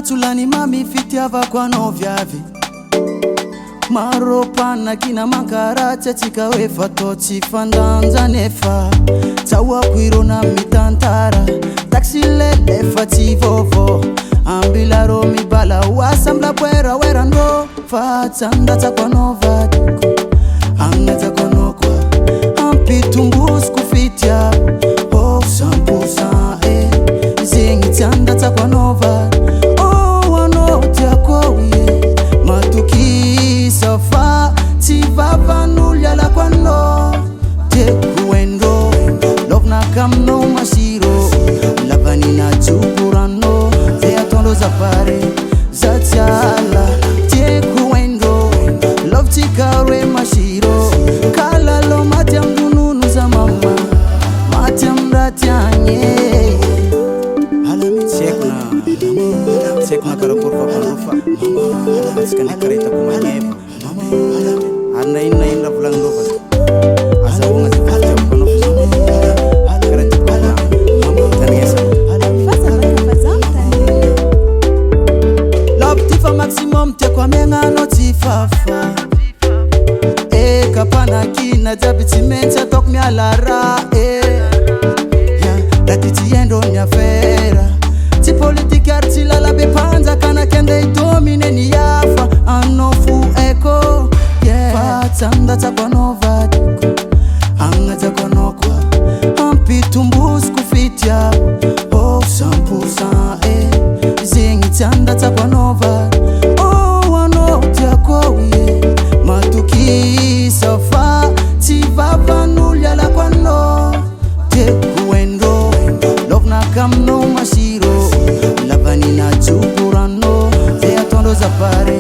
Tulani mami fitiava kwa noviavi Maropana kina mankaracha chikawefa tochi fandanza nefa Tawa kuiro na mitantara Taxi lefa chivovo Ambila romi bala wasambla pwera wera ndo Fatanda takwa novaduko Anga takwa nokwa Ampi tumbus kufitia Oh 100% Zingi tanda takwa novaduko Matukisafa tivavanulya la kwano tekuendo love na kamno mashiro lavani na chukurano zeatondo za pare za tiala tekuendo love tikare mashiro kala lo matia mdununu za mama matia mratianye Sekna karo kurva panufa Askani karita kumanyeva Arna inna pulang lupa Asa bunga zifatya panufa Karita kumanyeva Taniesa Fasa baka fazamta Love tifa maximum tekwa menga no tifafa Kapana kina jabiti mencha tok mialara Datiti yendo nyafera Ti politika artila la bepanza kana kende domine ni yafa Anofu eko Fatanda takwa novaduko Anga takwa nokwa Ampi tumbus kufitia Oh 100% Zingi tanda takwa novaduko Oh wanotia kwa uye Matukisafa Tivavanulya la kwano Tekuendo Love na kamno mashiro Lavani na chukurano zeatondo za pare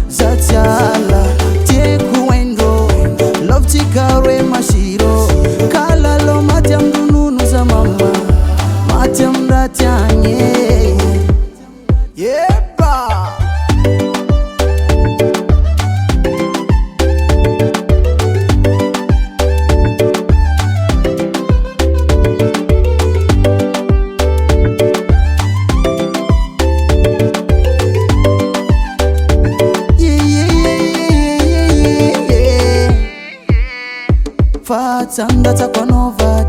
za tiala tekuendo love tikare mashiro kala lo matia mdununu za mama matia mratianye Yepa Fatanda takwa nova